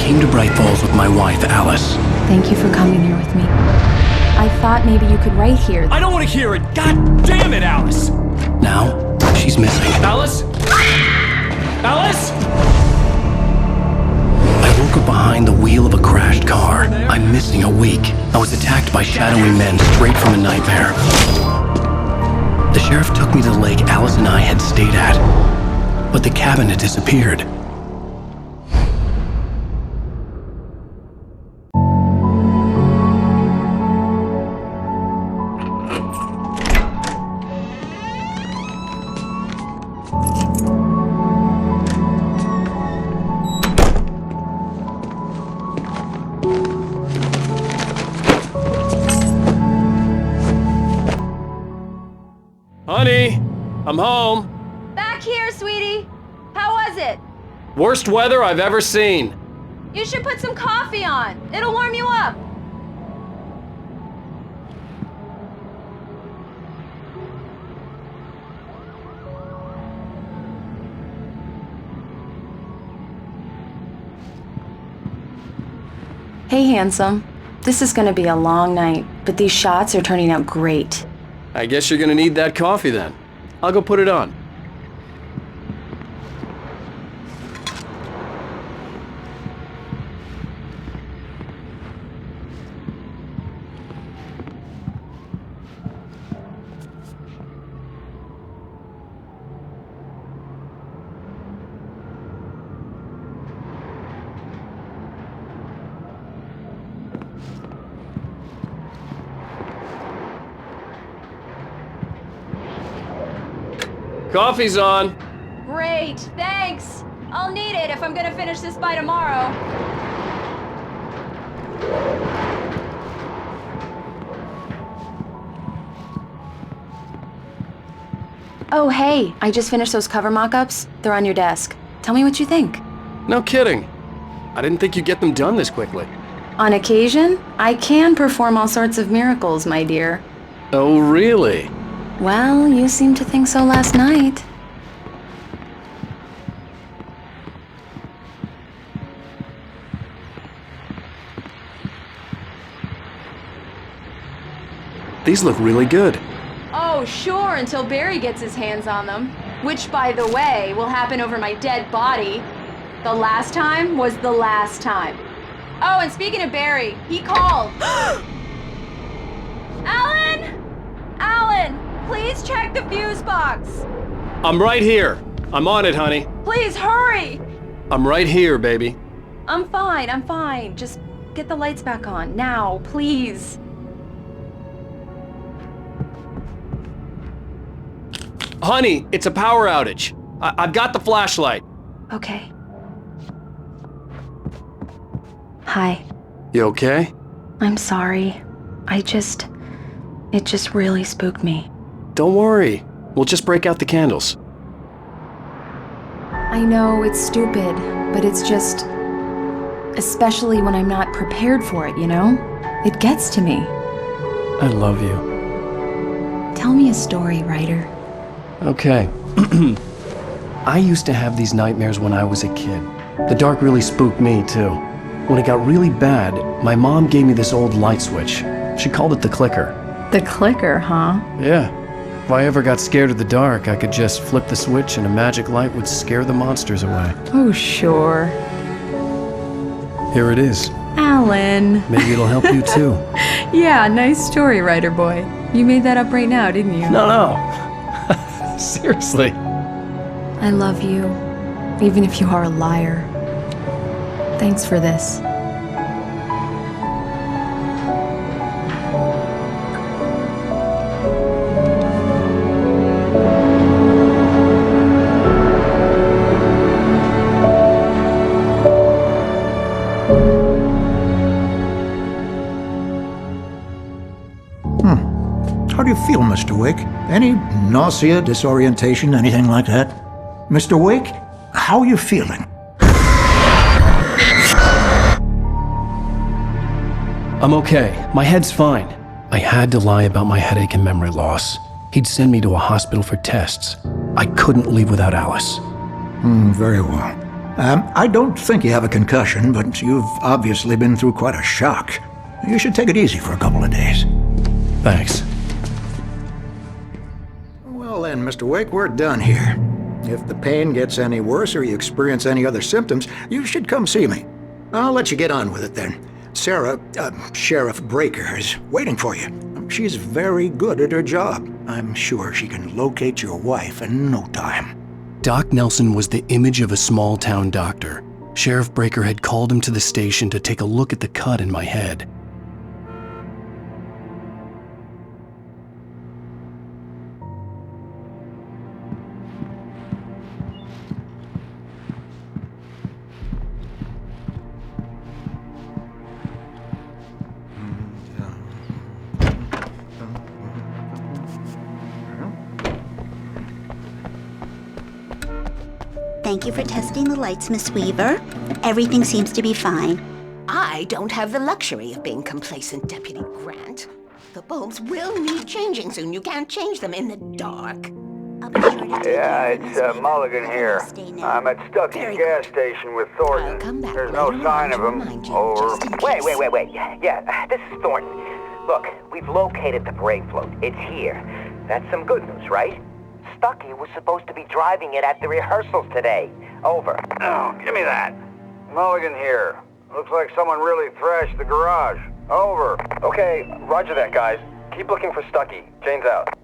came to Bright Falls with my wife, Alice. Thank you for coming here with me. I thought maybe you could write here. I don't want to hear it! God damn it, Alice! Now, she's missing. Alice? Alice? I woke up behind the wheel of a crashed car. I'm missing a week. I was attacked by shadowy men straight from a nightmare. The sheriff took me to the lake Alice and I had stayed at, but the cabin had disappeared. Honey, I'm home. Back here, sweetie. How was it? Worst weather I've ever seen. You should put some coffee on. It'll warm you up. Hey, handsome. This is gonna be a long night, but these shots are turning out great. I guess you're gonna need that coffee then. I'll go put it on. Coffee's on. Great, thanks. I'll need it if I'm gonna finish this by tomorrow. Oh, hey, I just finished those cover mock-ups. They're on your desk. Tell me what you think. No kidding. I didn't think you'd get them done this quickly. On occasion, I can perform all sorts of miracles, my dear. Oh, really? Well, you seemed to think so last night. These look really good. Oh, sure, until Barry gets his hands on them. Which, by the way, will happen over my dead body. The last time was the last time. Oh, and speaking of Barry, he called. Alan! Alan! Please check the fuse box. I'm right here. I'm on it, honey. Please hurry. I'm right here, baby. I'm fine. Just get the lights back on. Now, please. Honey, it's a power outage. I've got the flashlight. Okay. Hi. You okay? I'm sorry. It just really spooked me. Don't worry. We'll just break out the candles. I know it's stupid, but it's just... especially when I'm not prepared for it, you know? It gets to me. I love you. Tell me a story, writer. Okay. I used to have these nightmares when I was a kid. The dark really spooked me, too. When it got really bad, my mom gave me this old light switch. She called it the clicker. The clicker, huh? Yeah. If I ever got scared of the dark, I could just flip the switch and a magic light would scare the monsters away. Oh, sure. Here it is. Alan. Maybe it'll help you, too. Yeah, nice story, writer boy. You made that up right now, didn't you? No. Seriously. I love you, even if you are a liar. Thanks for this. How do you feel, Mr. Wake? Any nausea, disorientation, anything like that? Mr. Wake, how are you feeling? I'm okay. My head's fine. I had to lie about my headache and memory loss. He'd send me to a hospital for tests. I couldn't leave without Alice. Very well. I don't think you have a concussion, but you've obviously been through quite a shock. You should take it easy for a couple of days. Thanks. Well then, Mr. Wake, we're done here. If the pain gets any worse or you experience any other symptoms, you should come see me. I'll let you get on with it then. Sarah, Sheriff Breaker, is waiting for you. She's very good at her job. I'm sure she can locate your wife in no time. Doc Nelson was the image of a small-town doctor. Sheriff Breaker had called him to the station to take a look at the cut in my head. Thank you for testing the lights, Miss Weaver. Everything seems to be fine. I don't have the luxury of being complacent, Deputy Grant. The bulbs will need changing soon. You can't change them in the dark. I'll be sure to take Yeah, care of it's Miss Weaver. Mulligan here. Stay now. I'm at Stuckey Very gas good. station with I'll Thornton. come back There's no later sign on of to him. remind you, Over. just in case. Wait. Yeah, this is Thornton. Look, we've located the parade float. It's here. That's some good news, right? Stuckey was supposed to be driving it at the rehearsals today. Over. Oh, give me that. Mulligan here. Looks like someone really thrashed the garage. Over. Okay, roger that, guys. Keep looking for Stuckey. Jane's out.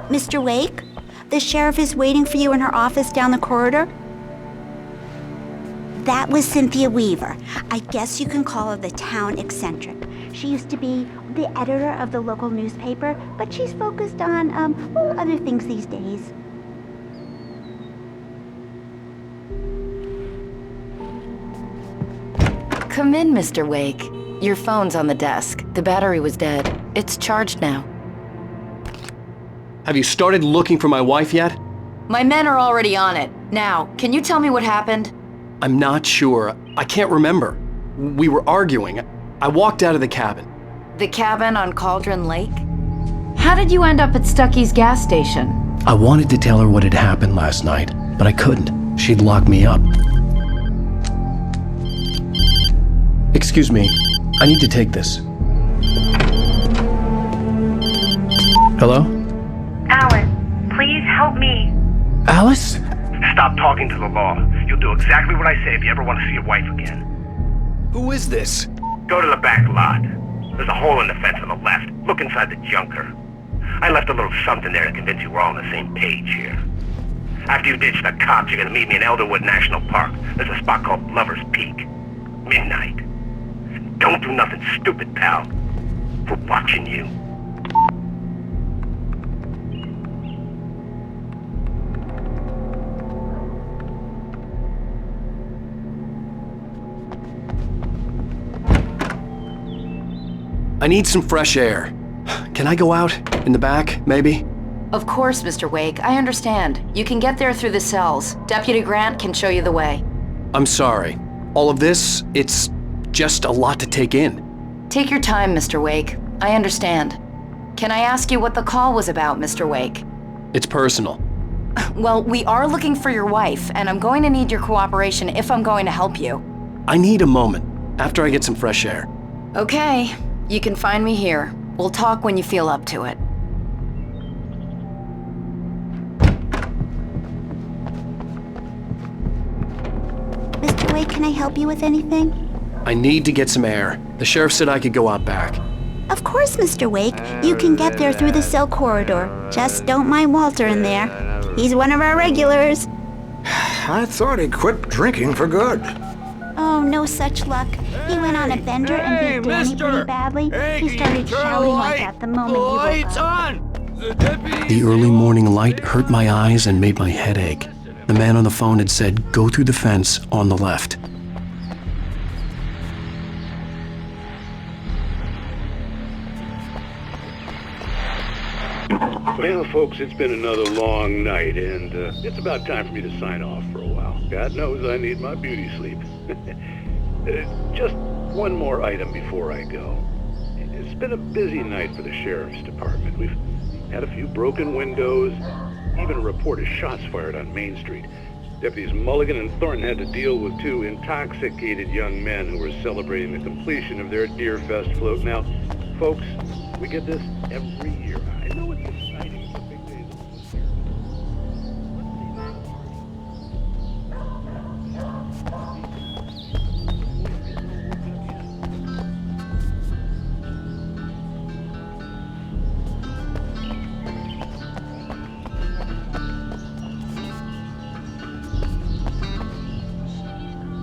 Mr. Wake, the sheriff is waiting for you in her office down the corridor. That was Cynthia Weaver. I guess you can call her the town eccentric. She used to be the editor of the local newspaper, but she's focused on, other things these days. Come in, Mr. Wake. Your phone's on the desk. The battery was dead. It's charged now. Have you started looking for my wife yet? My men are already on it. Now, can you tell me what happened? I'm not sure. I can't remember. We were arguing. I walked out of the cabin. The cabin on Cauldron Lake? How did you end up at Stuckey's gas station? I wanted to tell her what had happened last night, but I couldn't. She'd lock me up. Excuse me, I need to take this. Hello? Alice, please help me. Alice? Stop talking to the law. You'll do exactly what I say if you ever want to see your wife again. Who is this? Go to the back lot. There's a hole in the fence on the left. Look inside the junker. I left a little something there to convince you we're all on the same page here. After you ditch the cops, you're gonna meet me in Elderwood National Park. There's a spot called Lover's Peak. Midnight. Don't do nothing stupid, pal. We're watching you. I need some fresh air. Can I go out? In the back, maybe? Of course, Mr. Wake. I understand. You can get there through the cells. Deputy Grant can show you the way. I'm sorry. All of this, it's just a lot to take in. Take your time, Mr. Wake. I understand. Can I ask you what the call was about, Mr. Wake? It's personal. Well, we are looking for your wife, and I'm going to need your cooperation if I'm going to help you. I need a moment, after I get some fresh air. Okay, you can find me here. We'll talk when you feel up to it. Mr. Wake, can I help you with anything? I need to get some air. The sheriff said I could go out back. Of course, Mr. Wake. You can get there through the cell corridor. Just don't mind Walter in there. He's one of our regulars. I thought he quit drinking for good. Oh, no such luck. He went on a bender and beat Danny pretty badly. He started shouting like that the moment he woke up. The early morning light hurt my eyes and made my head ache. The man on the phone had said, go through the fence on the left. Well, folks, it's been another long night, and it's about time for me to sign off for a while. God knows I need my beauty sleep. Just one more item before I go. It's been a busy night for the sheriff's department. We've had a few broken windows, Even a report of shots fired on Main Street. Deputies Mulligan and Thornton had to deal with two intoxicated young men who were celebrating the completion of their Deerfest float. Now, folks, we get this every year. I know it's exciting. It's a big day.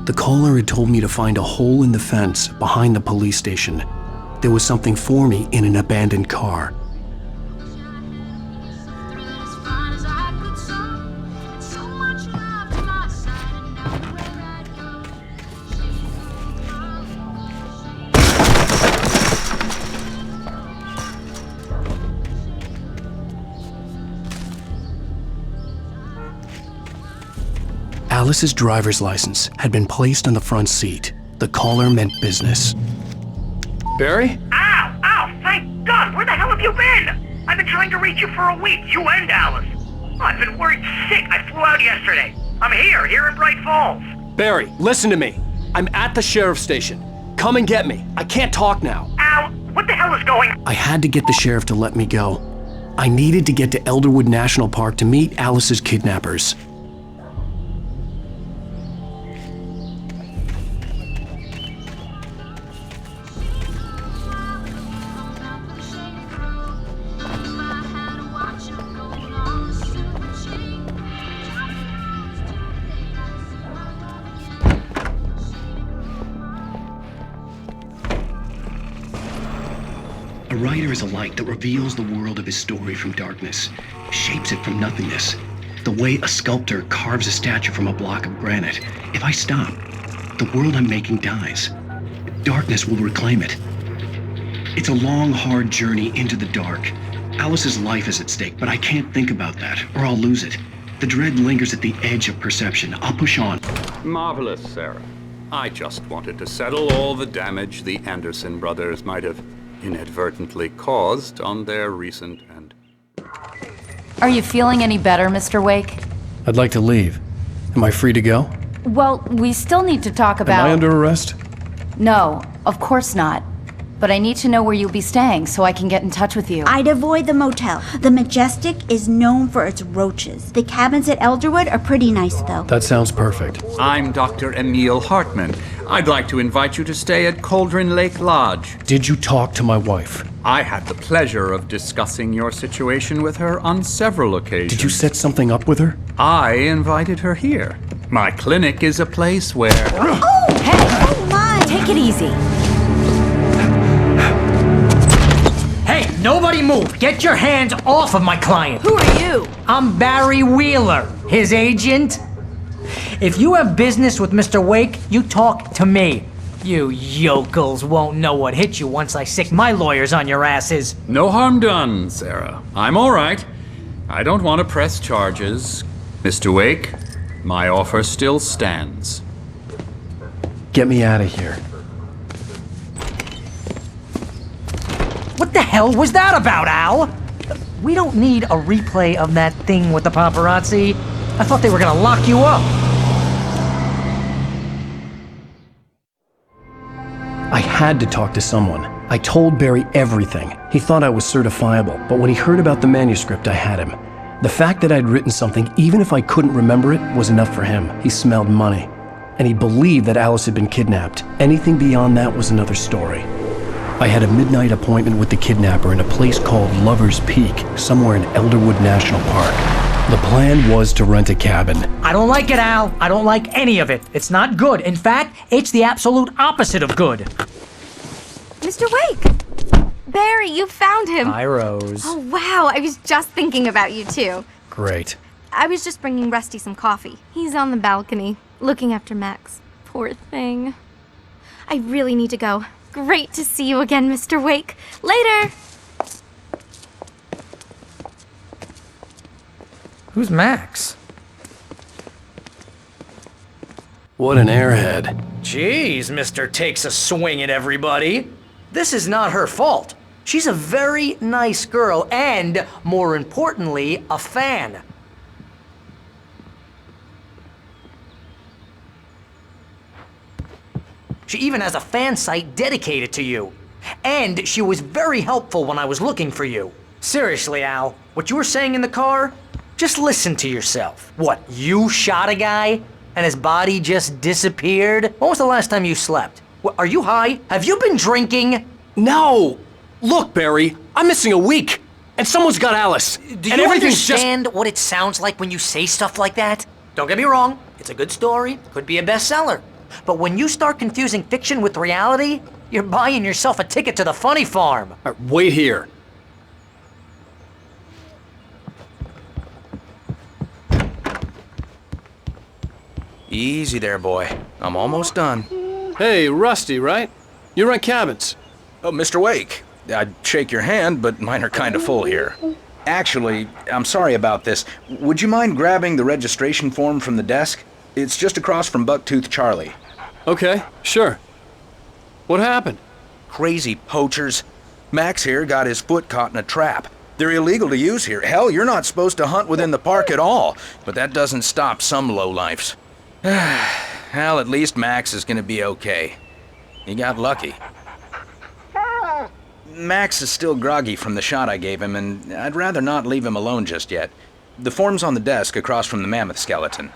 The caller had told me to find a hole in the fence behind the police station. There was something for me in an abandoned car. Alice's driver's license had been placed on the front seat. The caller meant business. Barry? Ow! Ow! Thank God! Where the hell have you been? I've been trying to reach you for a week, you and Alice. Oh, I've been worried sick. I flew out yesterday. I'm here in Bright Falls. Barry, listen to me. I'm at the sheriff's station. Come and get me. I can't talk now. Al, what the hell is going on? I had to get the sheriff to let me go. I needed to get to Elderwood National Park to meet Alice's kidnappers. A writer is a light that reveals the world of his story from darkness, shapes it from nothingness. The way a sculptor carves a statue from a block of granite. If I stop, the world I'm making dies. Darkness will reclaim it. It's a long, hard journey into the dark. Alice's life is at stake, but I can't think about that, or I'll lose it. The dread lingers at the edge of perception. I'll push on. Marvelous, Sarah. I just wanted to settle all the damage the Anderson brothers might have inadvertently caused on their recent and... Are you feeling any better, Mr. Wake? I'd like to leave. Am I free to go? Well, we still need to talk about... Am I under arrest? No, of course not. But I need to know where you'll be staying so I can get in touch with you. I'd avoid the motel. The Majestic is known for its roaches. The cabins at Elderwood are pretty nice, though. That sounds perfect. I'm Dr. Emil Hartman. I'd like to invite you to stay at Cauldron Lake Lodge. Did you talk to my wife? I had the pleasure of discussing your situation with her on several occasions. Did you set something up with her? I invited her here. My clinic is a place where... Oh! Hey! Oh, my! Take it easy. Hey, nobody move! Get your hands off of my client! Who are you? I'm Barry Wheeler, his agent. If you have business with Mr. Wake, you talk to me. You yokels won't know what hit you once I sick my lawyers on your asses. No harm done, Sarah. I'm all right. I don't want to press charges. Mr. Wake, my offer still stands. Get me out of here. What the hell was that about, Al? We don't need a replay of that thing with the paparazzi. I thought they were gonna lock you up. I had to talk to someone. I told Barry everything. He thought I was certifiable, but when he heard about the manuscript, I had him. The fact that I'd written something, even if I couldn't remember it, was enough for him. He smelled money. And he believed that Alice had been kidnapped. Anything beyond that was another story. I had a midnight appointment with the kidnapper in a place called Lover's Peak, somewhere in Elderwood National Park. The plan was to rent a cabin. I don't like it, Al. I don't like any of it. It's not good. In fact, it's the absolute opposite of good. Mr. Wake! Barry, you found him! Hi, Rose. Oh, wow. I was just thinking about you, too. Great. I was just bringing Rusty some coffee. He's on the balcony, looking after Max. Poor thing. I really need to go. Great to see you again, Mr. Wake. Later! Who's Max? What an airhead. Jeez, Mr. Takes a swing at everybody. This is not her fault. She's a very nice girl and, more importantly, a fan. She even has a fan site dedicated to you. And she was very helpful when I was looking for you. Seriously, Al, what you were saying in the car? Just listen to yourself. What, you shot a guy and his body just disappeared? When was the last time you slept? What, are you high? Have you been drinking? No! Look, Barry, I'm missing a week, and someone's got Alice. Do you understand what it sounds like when you say stuff like that? Don't get me wrong, it's a good story, could be a bestseller. But when you start confusing fiction with reality, you're buying yourself a ticket to the funny farm. All right, wait here. Easy there, boy. I'm almost done. Hey, Rusty, right? You rent cabins. Oh, Mr. Wake. I'd shake your hand, but mine are kind of full here. Actually, I'm sorry about this. Would you mind grabbing the registration form from the desk? It's just across from Bucktooth Charlie. Okay, sure. What happened? Crazy poachers. Max here got his foot caught in a trap. They're illegal to use here. Hell, you're not supposed to hunt within the park at all. But that doesn't stop some lowlifes. Well, at least Max is gonna be okay. He got lucky. Max is still groggy from the shot I gave him, and I'd rather not leave him alone just yet. The form's on the desk across from the mammoth skeleton.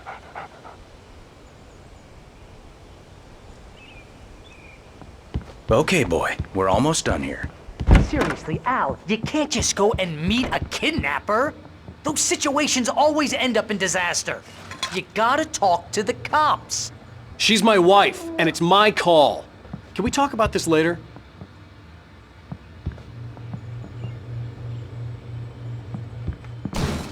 Okay, boy, we're almost done here. Seriously, Al, you can't just go and meet a kidnapper. Those situations always end up in disaster. You gotta talk to the cops. She's my wife, and it's my call. Can we talk about this later?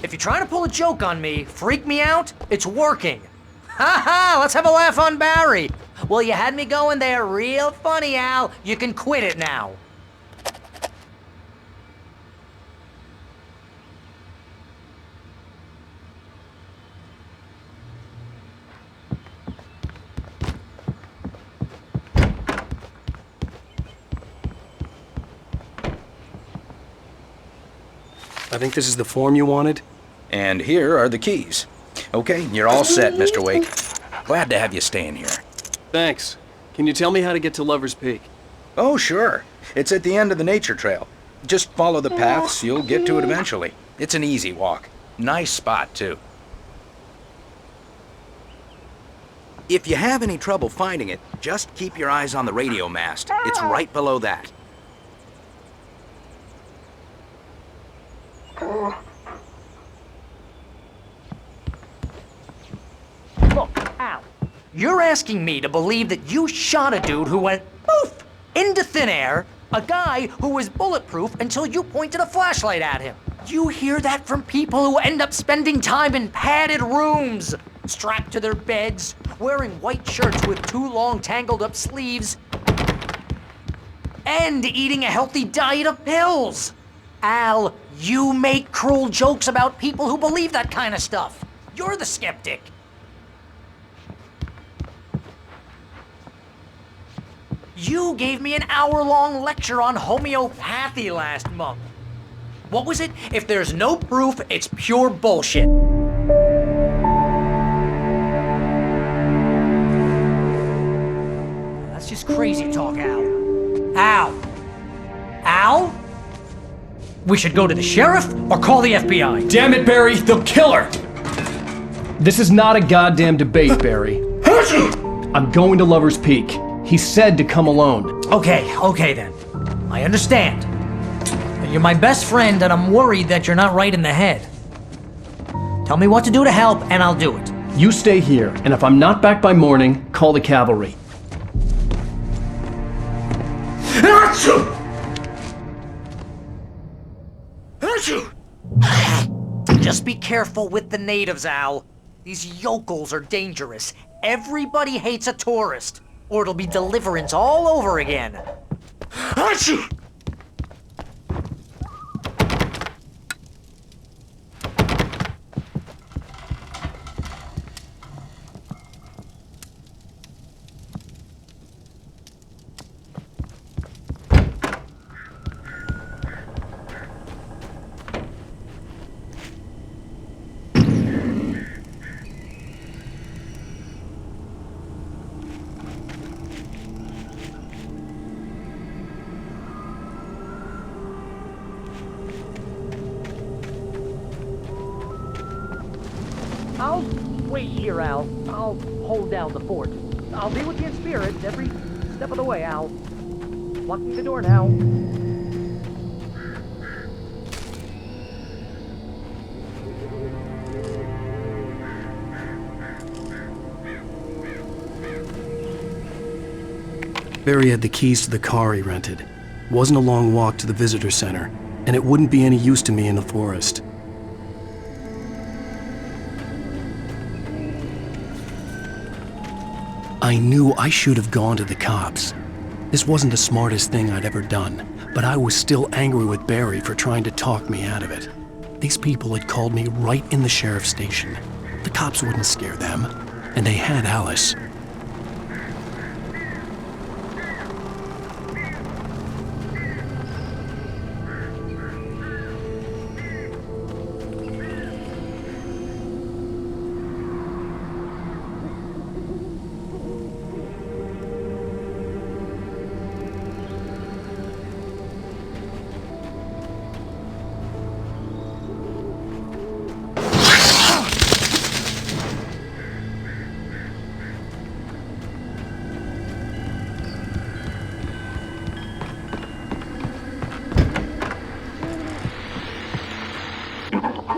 If you're trying to pull a joke on me, freak me out, it's working. Ha ha, let's have a laugh on Barry. Well, you had me going there real funny, Al. You can quit it now. I think this is the form you wanted. And here are the keys. Okay, you're all set, Mr. Wake. Glad to have you staying here. Thanks. Can you tell me how to get to Lover's Peak? Oh, sure. It's at the end of the nature trail. Just follow the paths, you'll get to it eventually. It's an easy walk. Nice spot, too. If you have any trouble finding it, just keep your eyes on the radio mast. It's right below that. Look, Al, you're asking me to believe that you shot a dude who went poof into thin air, a guy who was bulletproof until you pointed a flashlight at him. You hear that from people who end up spending time in padded rooms, strapped to their beds, wearing white shirts with too long tangled up sleeves, and eating a healthy diet of pills. Al, you make cruel jokes about people who believe that kind of stuff. You're the skeptic. You gave me an hour-long lecture on homeopathy last month. What was it? If there's no proof, it's pure bullshit. That's just crazy talk, Al. Al? Al? We should go to the sheriff or call the FBI. Damn it, Barry, they'll kill her! This is not a goddamn debate, Barry. I'm going to Lover's Peak. He said to come alone. Okay then. I understand. You're my best friend and I'm worried that you're not right in the head. Tell me what to do to help and I'll do it. You stay here, and if I'm not back by morning, call the cavalry. Just be careful with the natives, Al. These yokels are dangerous. Everybody hates a tourist, or it'll be Deliverance all over again. Wait here, Al. I'll hold down the fort. I'll be with you in spirit every step of the way, Al. Locking the door now. Barry had the keys to the car he rented. It wasn't a long walk to the visitor center, and it wouldn't be any use to me in the forest. I knew I should have gone to the cops. This wasn't the smartest thing I'd ever done, but I was still angry with Barry for trying to talk me out of it. These people had called me right in the sheriff's station. The cops wouldn't scare them, and they had Alice.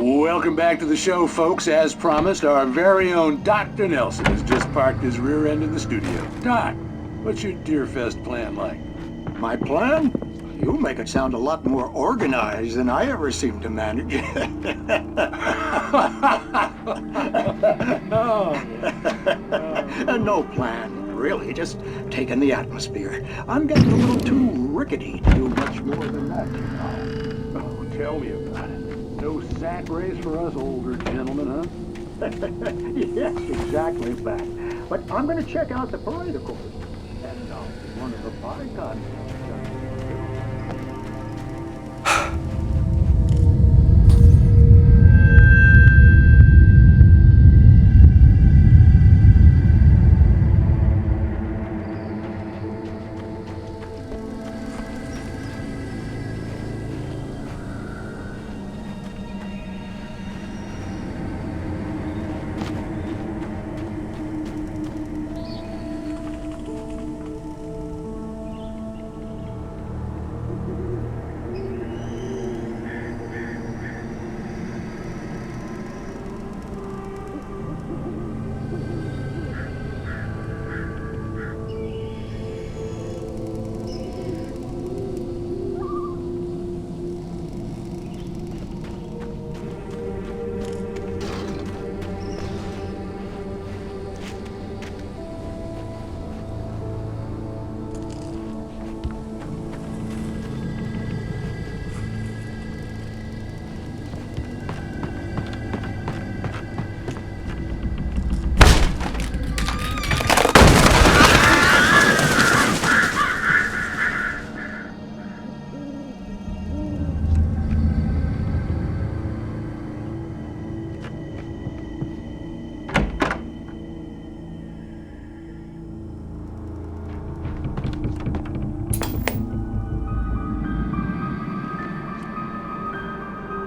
Welcome back to the show, folks. As promised, our very own Dr. Nelson has just parked his rear end in the studio. Doc, what's your Deerfest plan like? My plan? You make it sound a lot more organized than I ever seem to manage. No plan, really. Just taking the atmosphere. I'm getting a little too rickety to do much more than that, you know. Oh, tell me about it. No sack race for us older gentlemen, huh? Yes, exactly that. But I'm going to check out the parade, of course. And one of the bodyguards.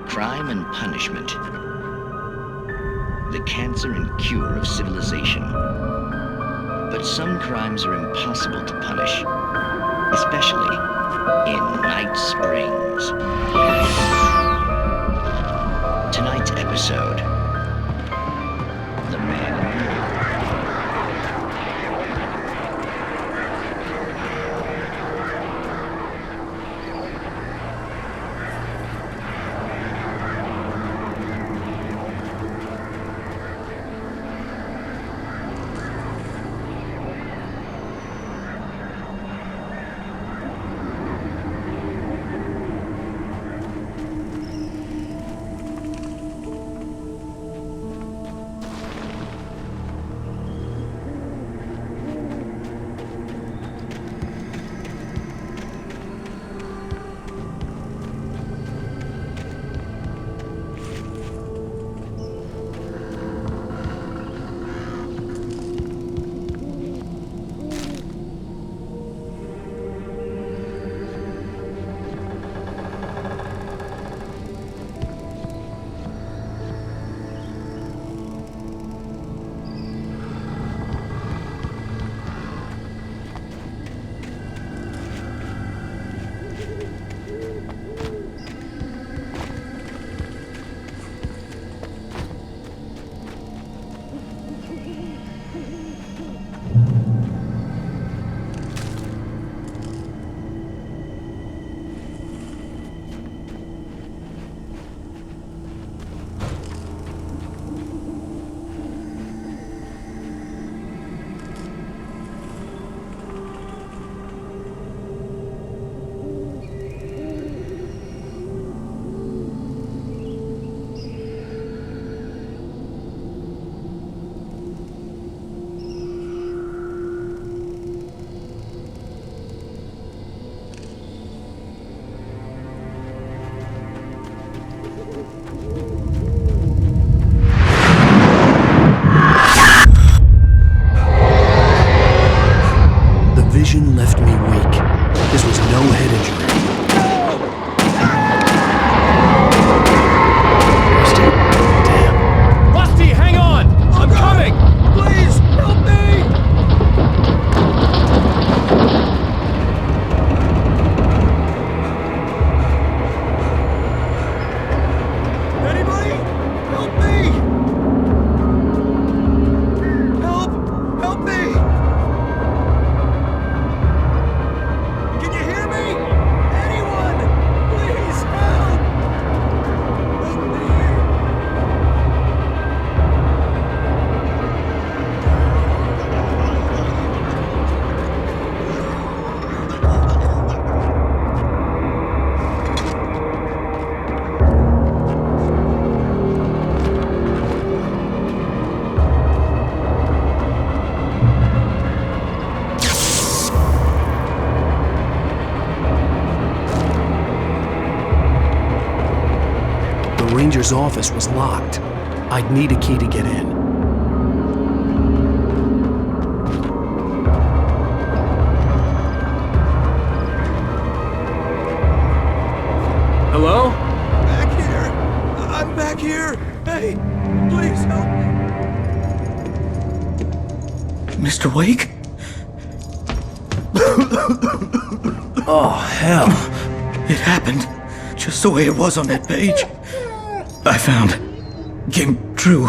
Crime and punishment. The cancer and cure of civilization. But some crimes are impossible to punish, especially in Night Springs. Tonight's episode, The Man in the Moon. writer's office was locked. I'd need a key to get in. Hello? Back here! I'm back here! Hey, please help me! Mr. Wake? Oh, hell. It happened just the way it was on that page. I found. Came true.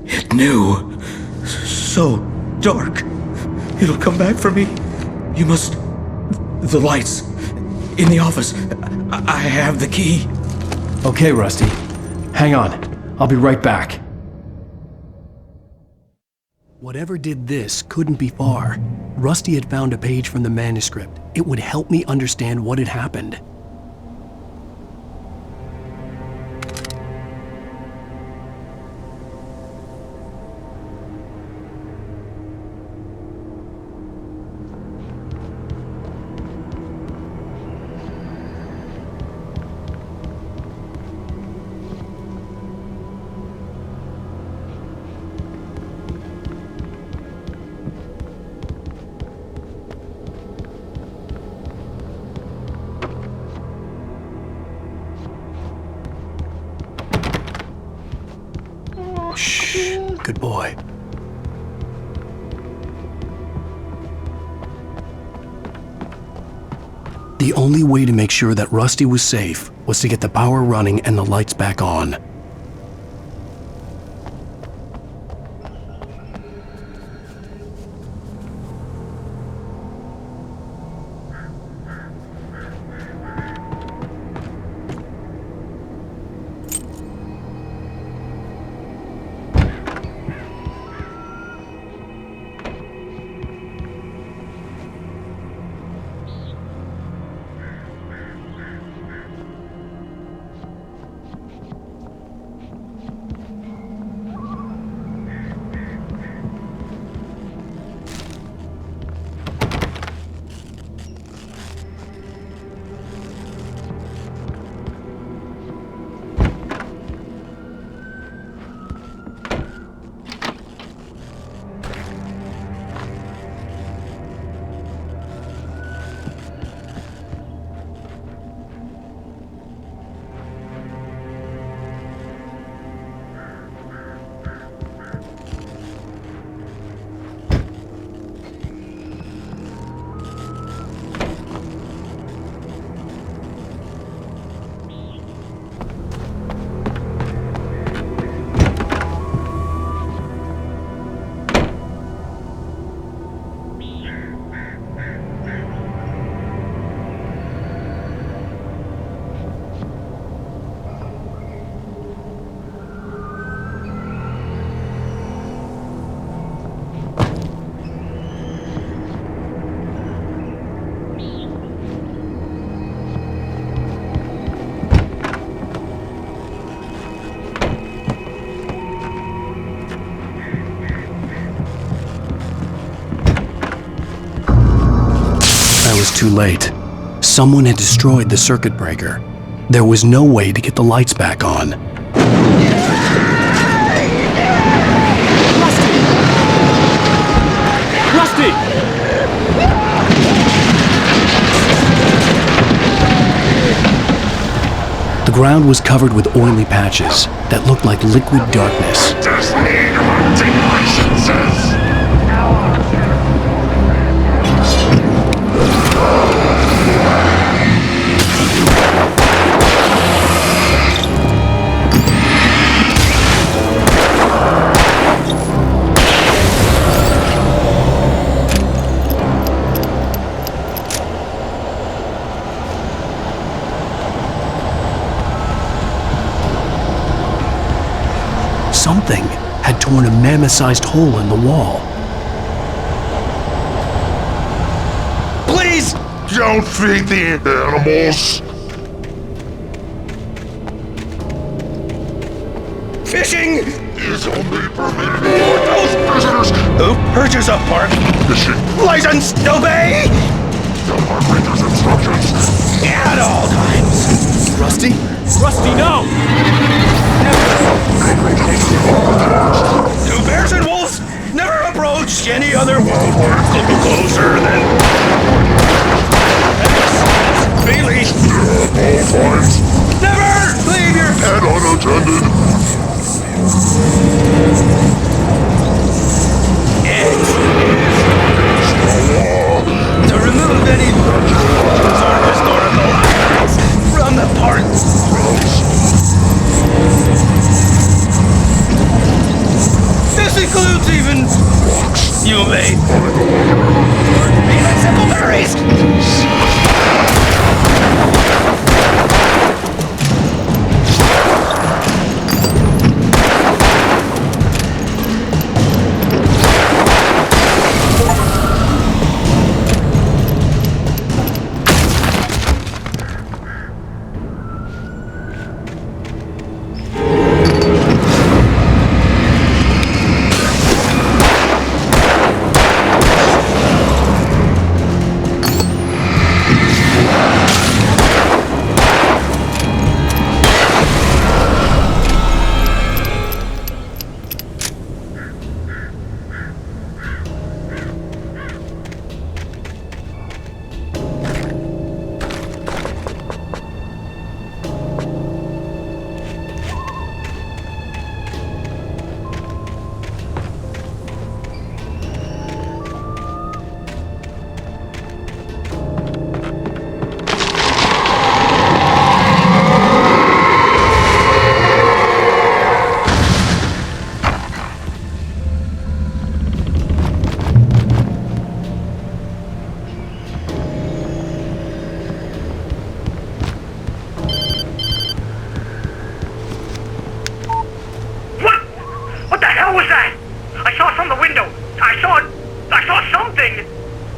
It knew. So dark. It'll come back for me. You must... The lights. In the office. I have the key. Okay, Rusty. Hang on. I'll be right back. Whatever did this couldn't be far. Rusty had found a page from the manuscript. It would help me understand what had happened. Shh, good boy. The only way to make sure that Rusty was safe was to get the power running and the lights back on. Too late. Someone had destroyed the circuit breaker. There was no way to get the lights back on. Rusty! The ground was covered with oily patches that looked like liquid darkness. Something had torn a mammoth-sized hole in the wall. Please! Don't feed the animals! Fishing is only permitted for those prisoners who purchase a park fishing license to obey the operator's instructions at all times. Rusty? Rusty, no! Do bears and wolves never approach any other wolf? Come closer then. Bailey! All fines. Never leave your Pet unattended. It is the law to remove any or historical artifacts from the park. This includes even you may even simple berries.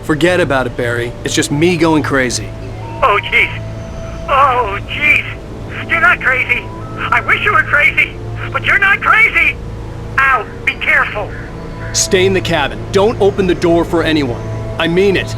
Forget about it, Barry. It's just me going crazy. Oh, jeez. Oh, jeez. You're not crazy. I wish you were crazy, but you're not crazy. Ow, be careful. Stay in the cabin. Don't open the door for anyone. I mean it.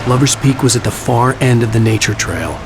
Lover's Peak was at the far end of the nature trail.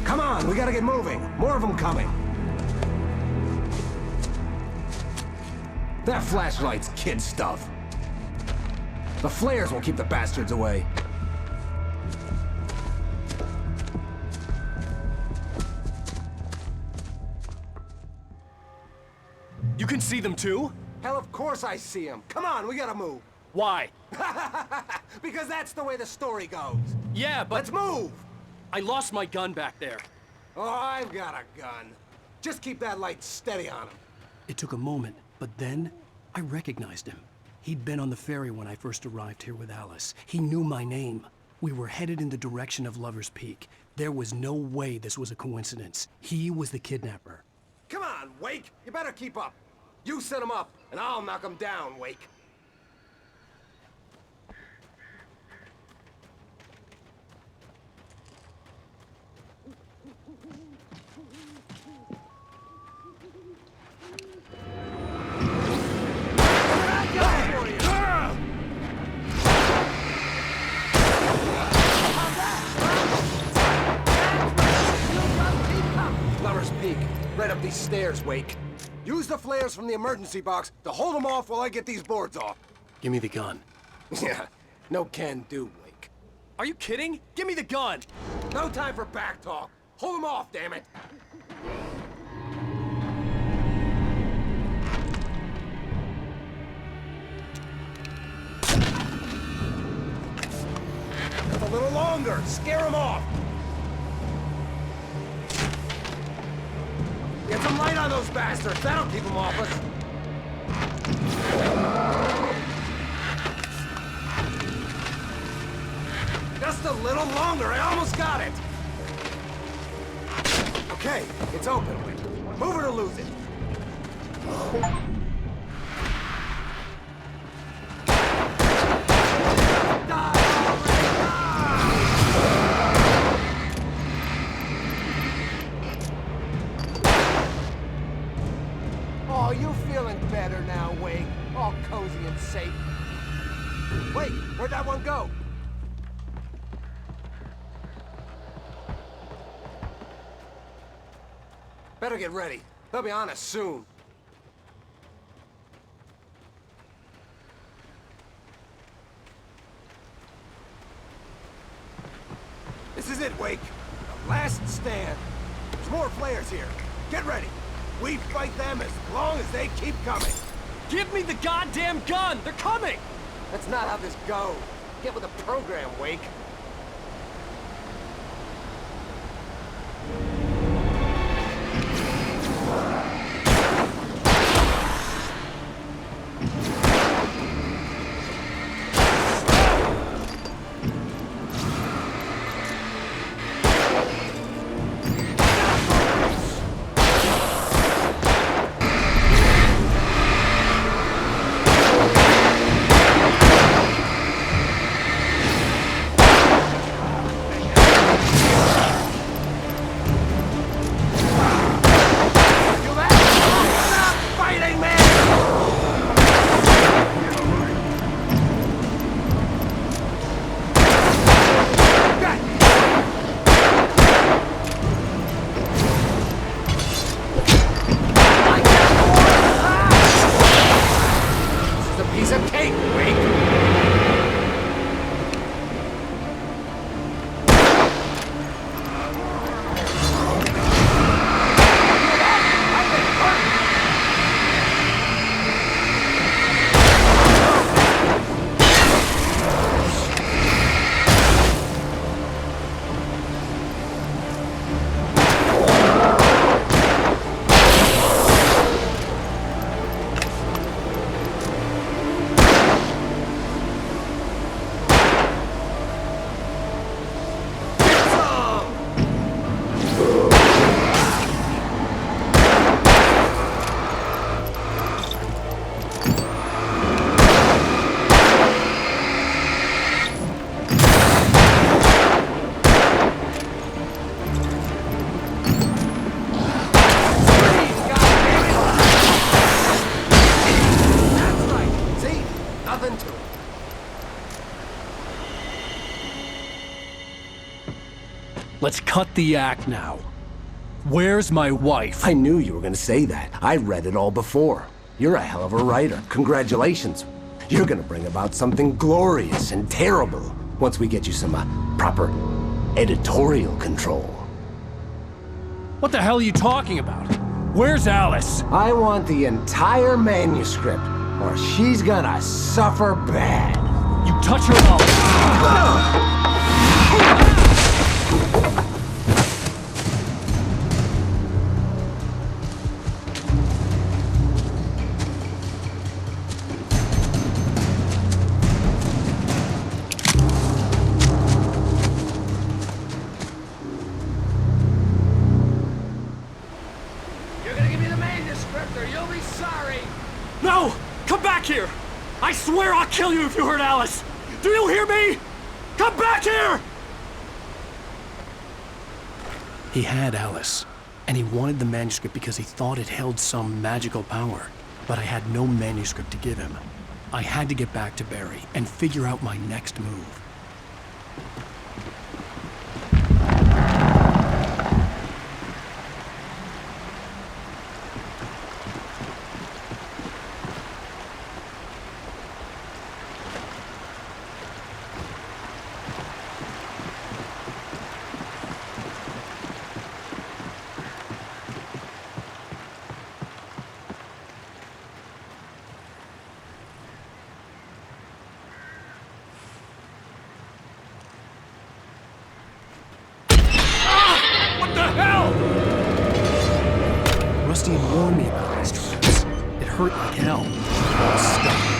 Come on, we gotta get moving. More of them coming. That flashlight's kid stuff. The flares will keep the bastards away. You can see them too? Hell, of course I see them. Come on, we gotta move. Why? Because that's the way the story goes. Yeah, but... Let's move! I lost my gun back there. Oh, I've got a gun. Just keep that light steady on him. It took a moment, but then I recognized him. He'd been on the ferry when I first arrived here with Alice. He knew my name. We were headed in the direction of Lover's Peak. There was no way this was a coincidence. He was the kidnapper. Come on, Wake! You better keep up. You set him up, and I'll knock him down, Wake. Lover's Peak. Right up these stairs, Wake. Use the flares from the emergency box to hold them off while I get these boards off. Give me the gun. Yeah, no can do, Wake. Are you kidding? Give me the gun! No time for back talk. Hold them off, damn it. A little longer. Scare them off. Get some light on those bastards. That'll keep them off us. Just a little longer. I almost got it. Okay, it's open. Move it or lose it. Oh, you feeling better now, Wake? All cozy and safe. Wait, where'd that one go? Better get ready. They'll be on us soon. This is it, Wake. The last stand. There's more flares here. Get ready. We fight them as long as they keep coming. Give me the goddamn gun! They're coming! That's not how this goes. Get with the program, Wake. piece of cake, Wake! Let's cut the act now. Where's my wife? I knew you were gonna say that. I read it all before. You're a hell of a writer. Congratulations. You're gonna bring about something glorious and terrible once we get you some proper editorial control. What the hell are you talking about? Where's Alice? I want the entire manuscript, or she's gonna suffer bad. You touch her mouth. No! Come back here! I swear I'll kill you if you hurt Alice! Do you hear me? Come back here! He had Alice, and he wanted the manuscript because he thought it held some magical power. But I had no manuscript to give him. I had to get back to Barry and figure out my next move. Rusty had warned me about instruments. It hurt like hell. I was stuck.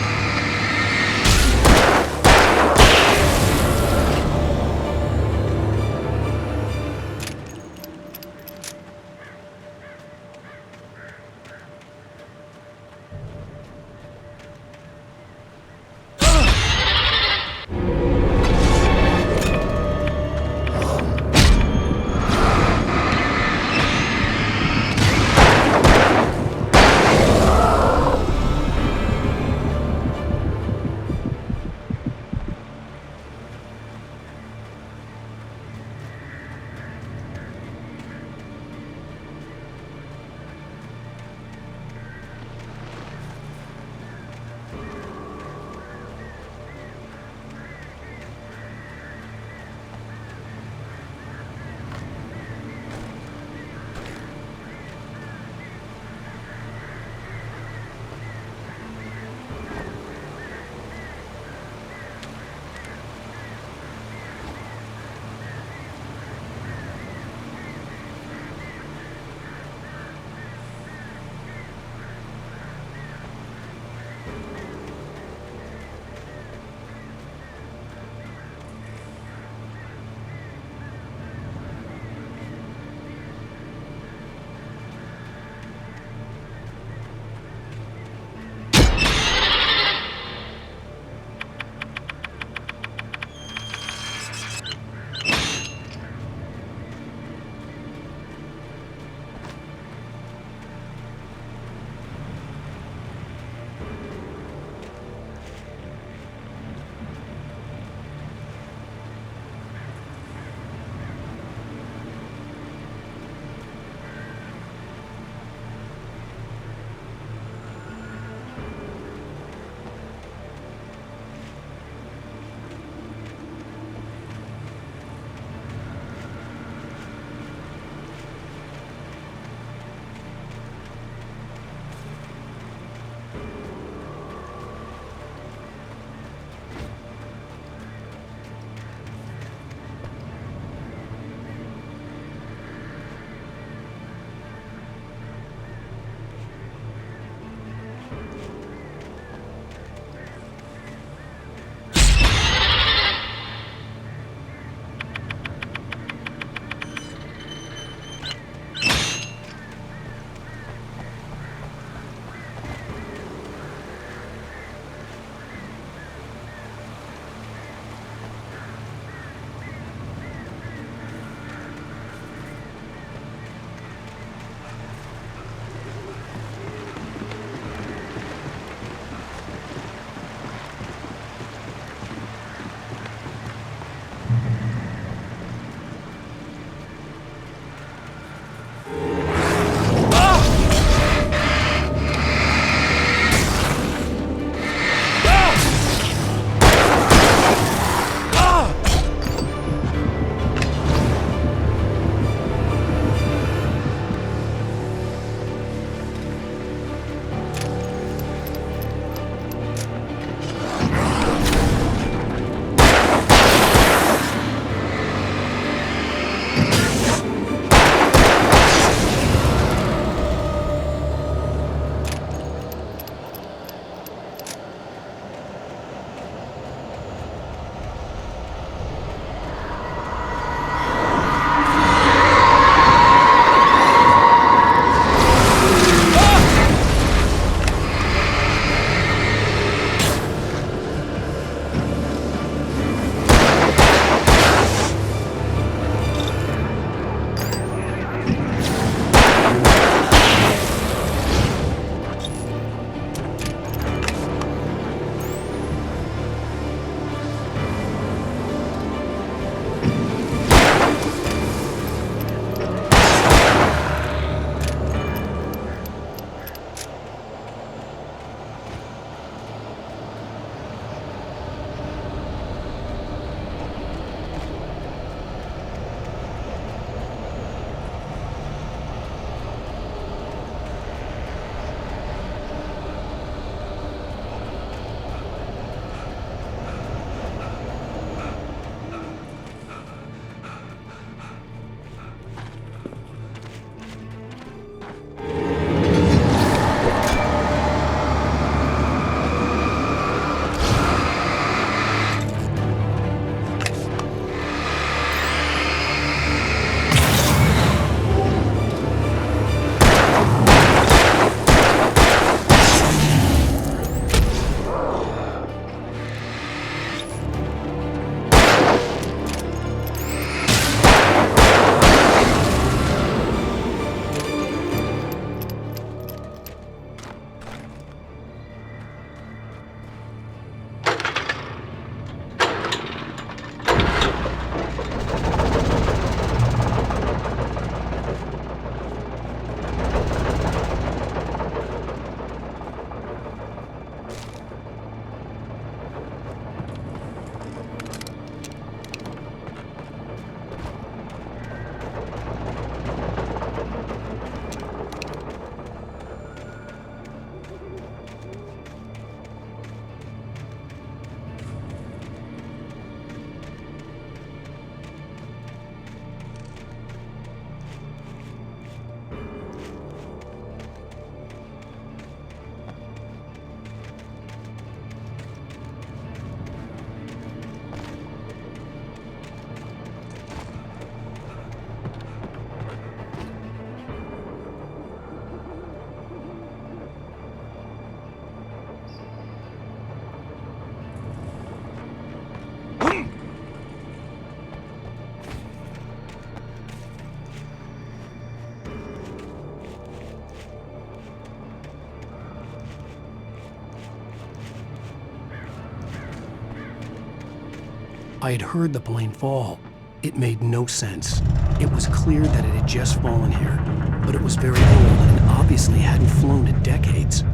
I had heard the plane fall. It made no sense. It was clear that it had just fallen here, but it was very old and obviously hadn't flown in decades.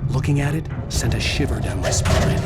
Looking at it sent a shiver down my spine.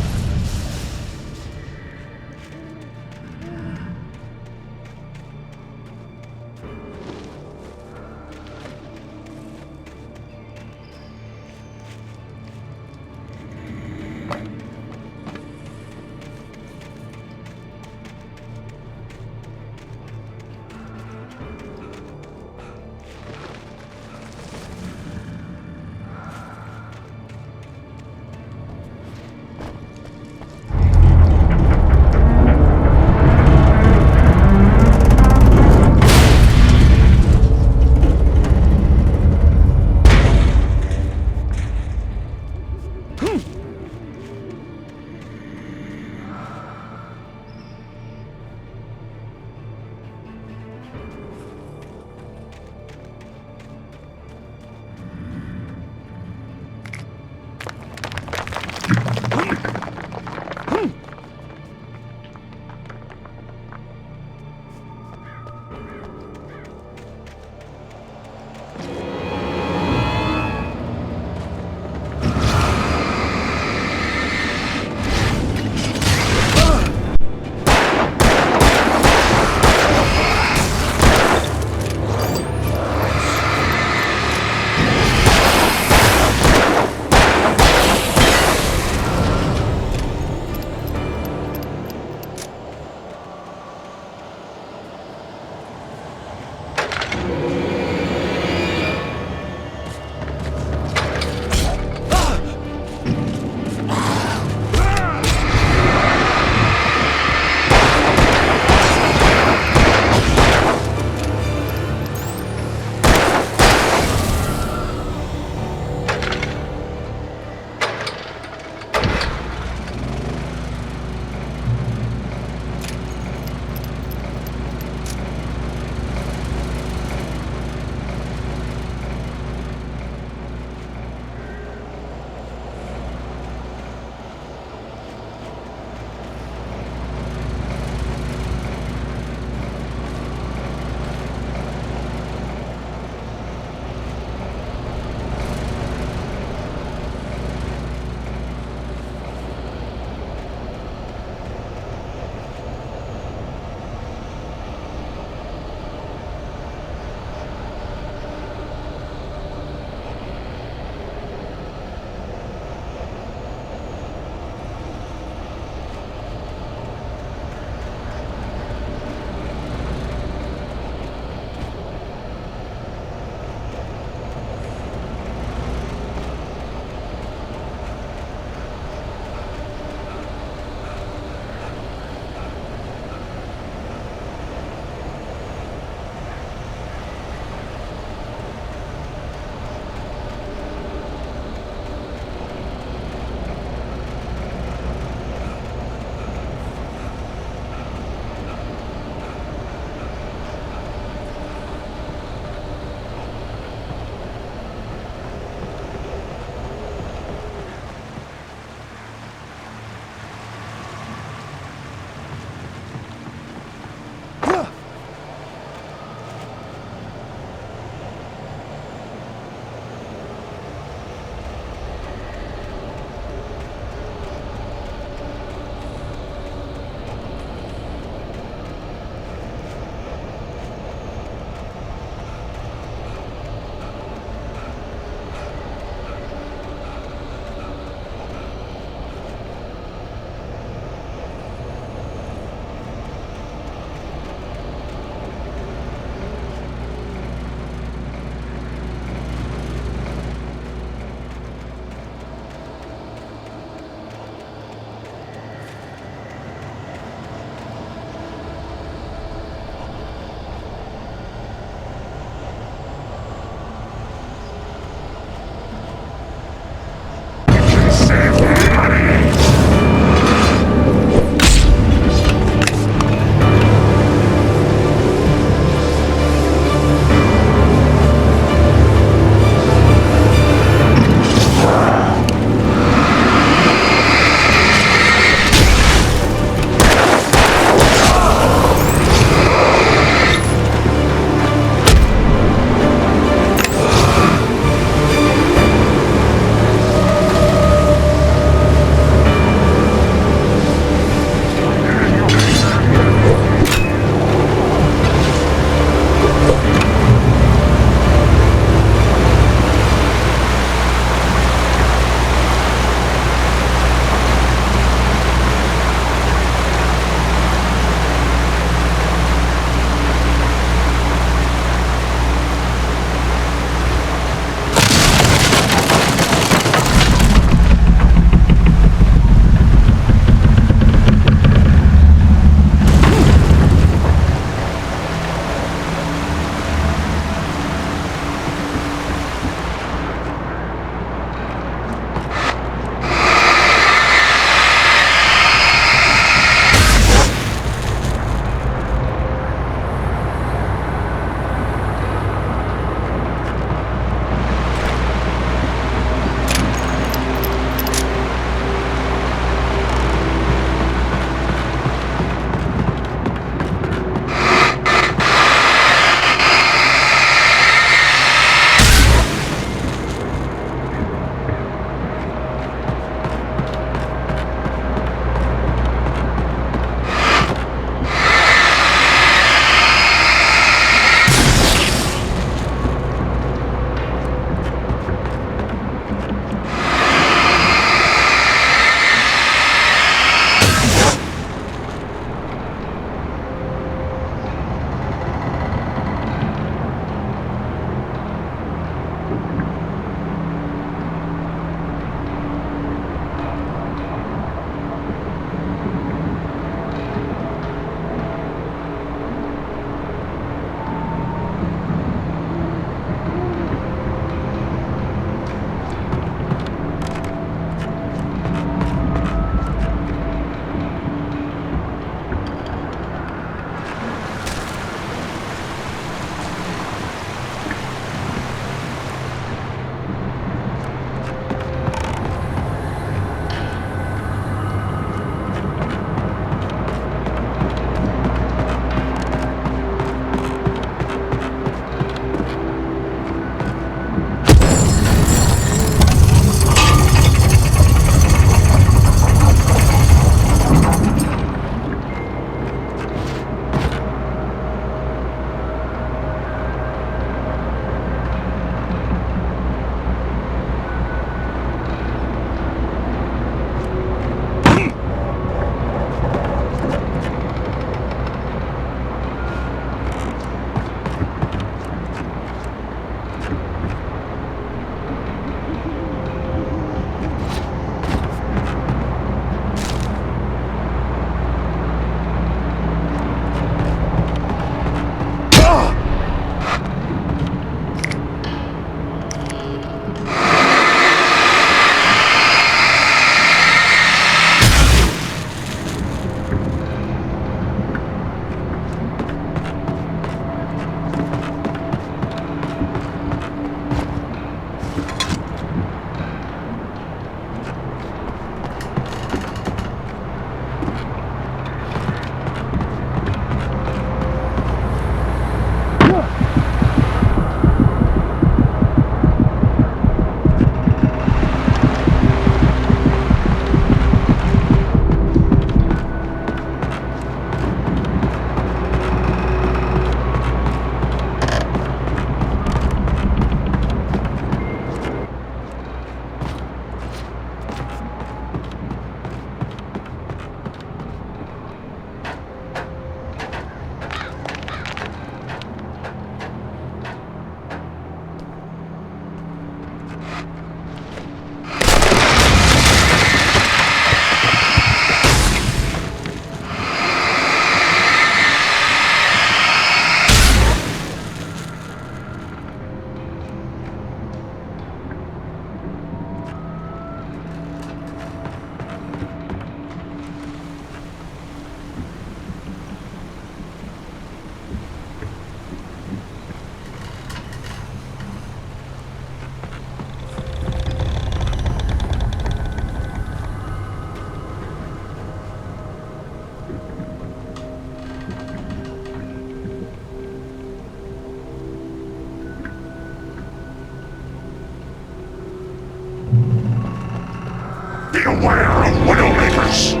Beware of Widowmakers!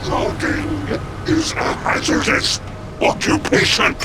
Logging is a hazardous occupation.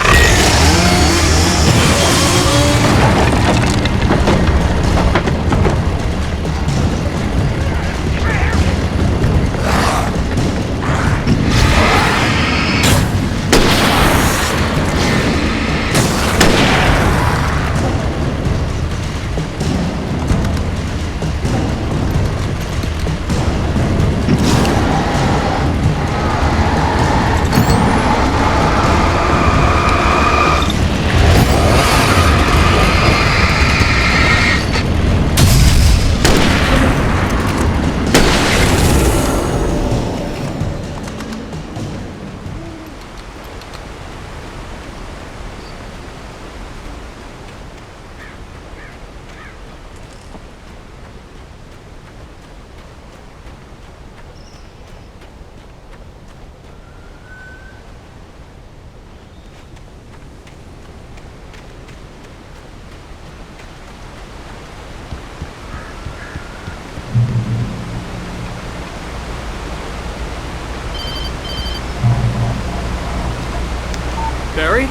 Barry?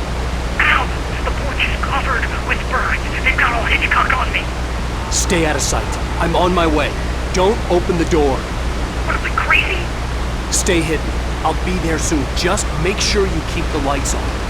Ow! The porch is covered with birds. They've got all Hitchcock on me. Stay out of sight. I'm on my way. Don't open the door. What, are we crazy? Stay hidden. I'll be there soon. Just make sure you keep the lights on.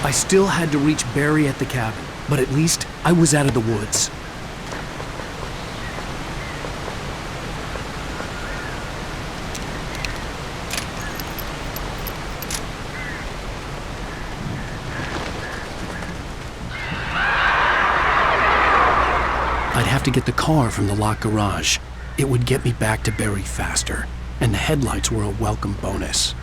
I still had to reach Barry at the cabin, but at least I was out of the woods. I'd have to get the car from the locked garage. It would get me back to Barry faster, and the headlights were a welcome bonus.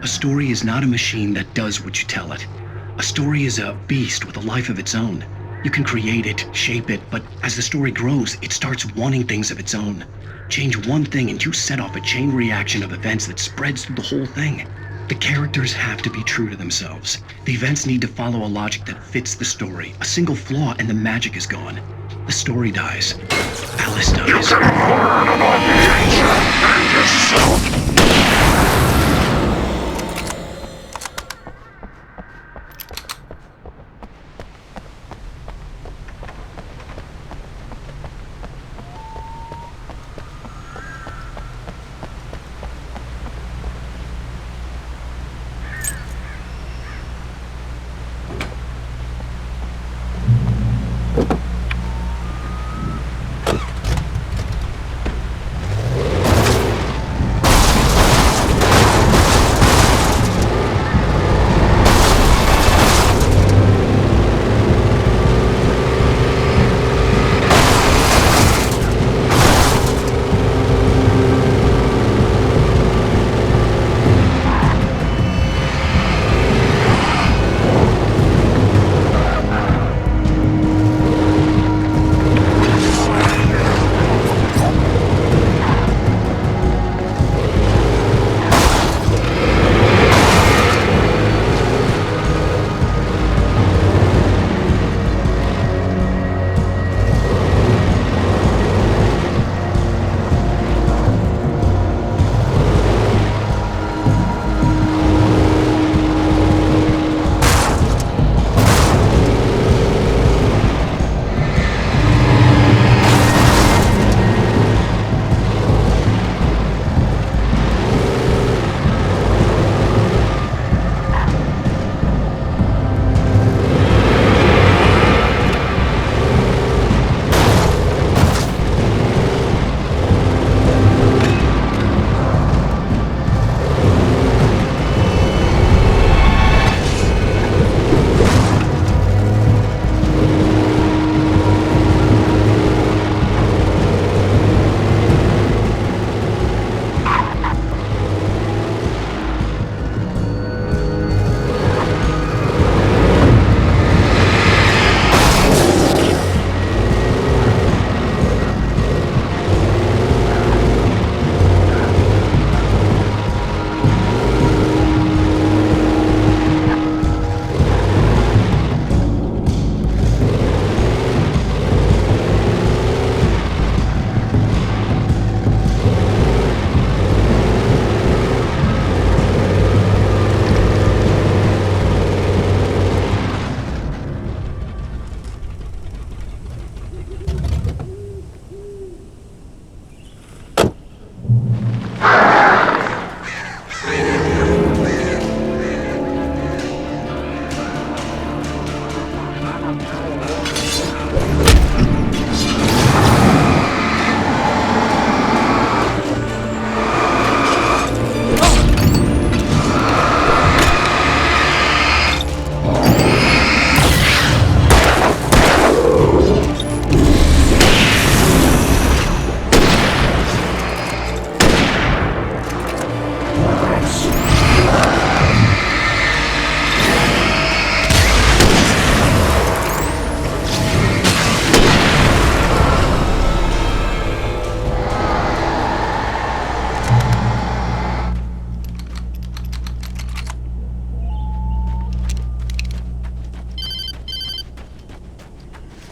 A story is not a machine that does what you tell it. A story is a beast with a life of its own. You can create it, shape it, but as the story grows, it starts wanting things of its own. Change one thing and you set off a chain reaction of events that spreads through the whole thing. The characters have to be true to themselves. The events need to follow a logic that fits the story. A single flaw and the magic is gone. The story dies. Alice dies. You can learn about nature and yourself.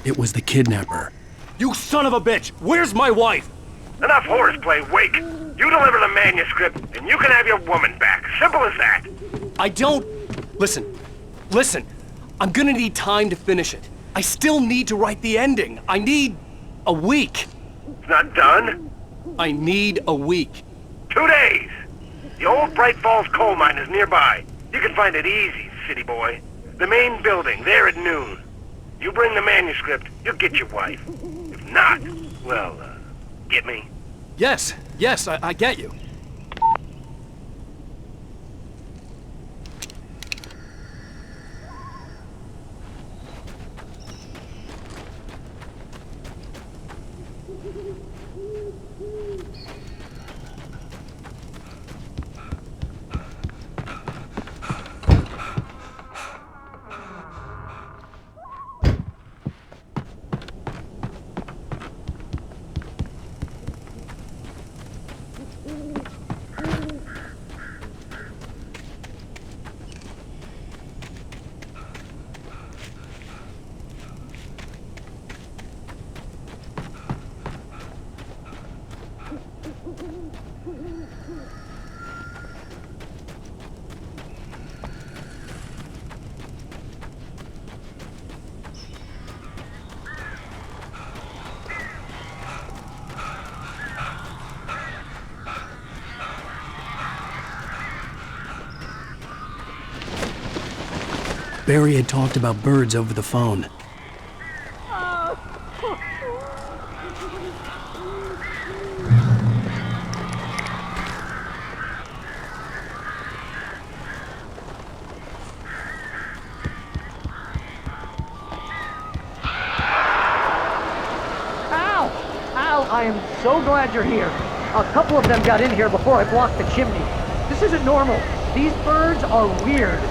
It was the kidnapper. You son of a bitch! Where's my wife? Enough horseplay, Wake. You deliver the manuscript, and you can have your woman back. Simple as that. I don't... Listen. I'm gonna need time to finish it. I still need to write the ending. I need a week. It's not done? I need a week. 2 days. The old Bright Falls coal mine is nearby. You can find it easy, city boy. The main building, there at noon. You bring the manuscript, you'll get your wife. If not, well, get me? Yes, I get you. Barry had talked about birds over the phone. Al, I am so glad you're here. A couple of them got in here before I blocked the chimney. This isn't normal. These birds are weird.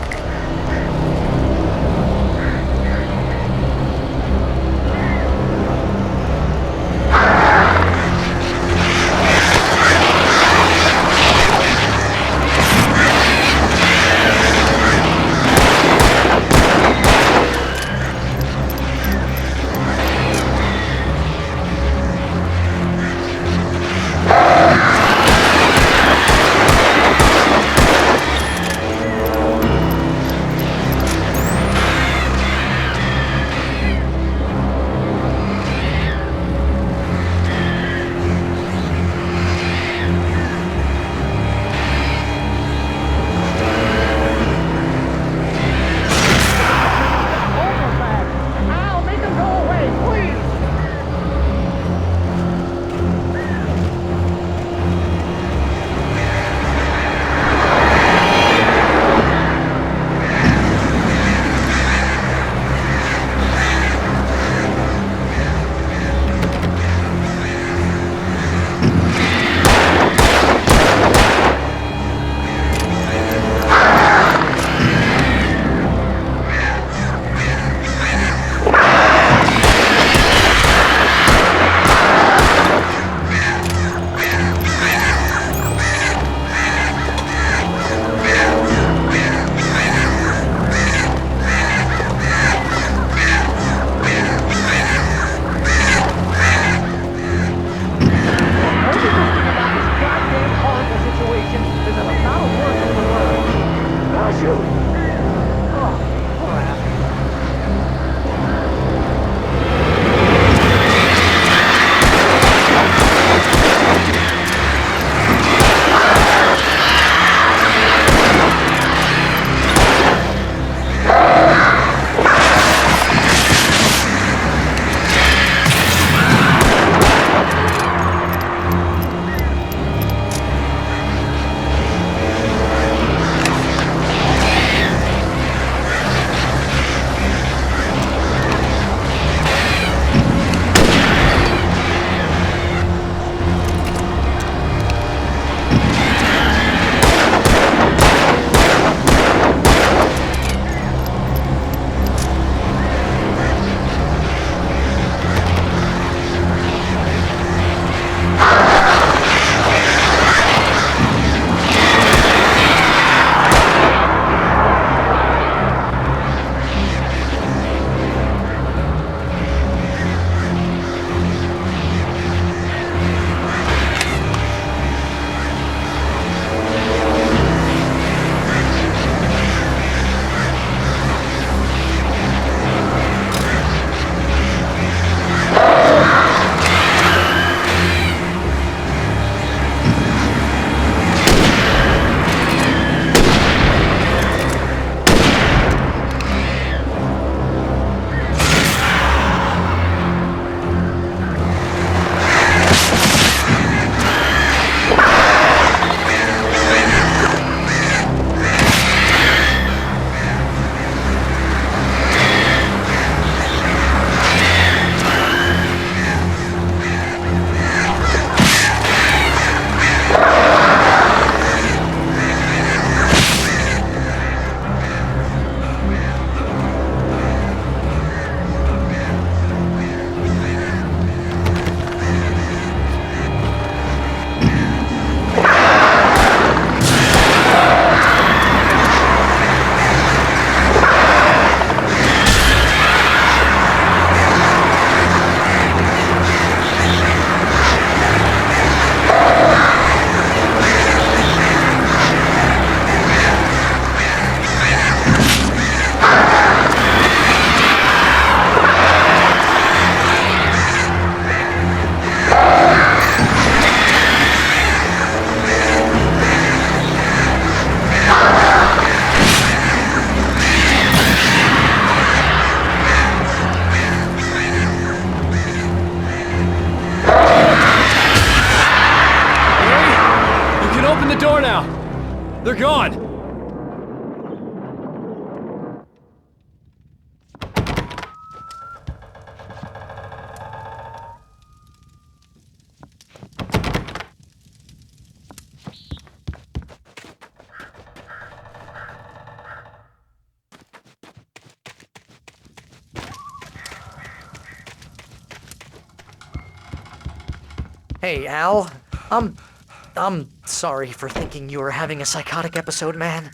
Hey, Al. I'm sorry for thinking you were having a psychotic episode, man.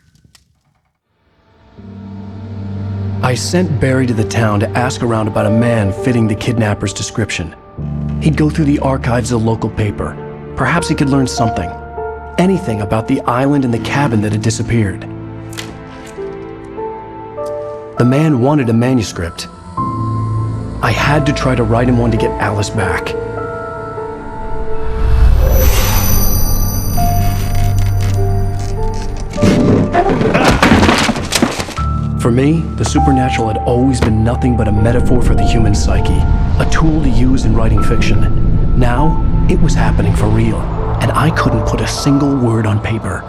I sent Barry to the town to ask around about a man fitting the kidnapper's description. He'd go through the archives of the local paper. Perhaps he could learn something. Anything about the island and the cabin that had disappeared. The man wanted a manuscript. I had to try to write him one to get Alice back. For me, the supernatural had always been nothing but a metaphor for the human psyche, a tool to use in writing fiction. Now, it was happening for real, and I couldn't put a single word on paper.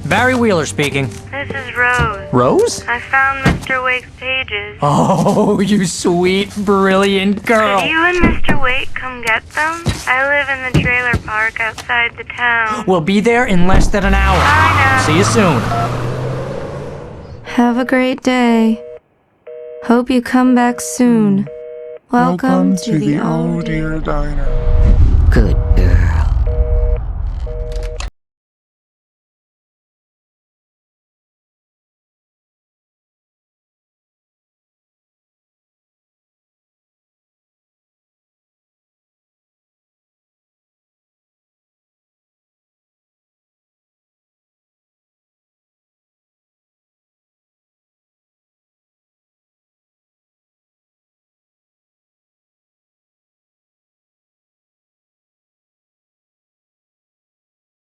Barry Wheeler speaking. This is Rose. Rose? I found Mr. Wake's pages. Oh, you sweet, brilliant girl. Could you and Mr. Wake come get them? I live in the trailer park outside the town. We'll be there in less than an hour. I know. See you soon. Have a great day. Hope you come back soon. Welcome to the Oh Dear Diner. Good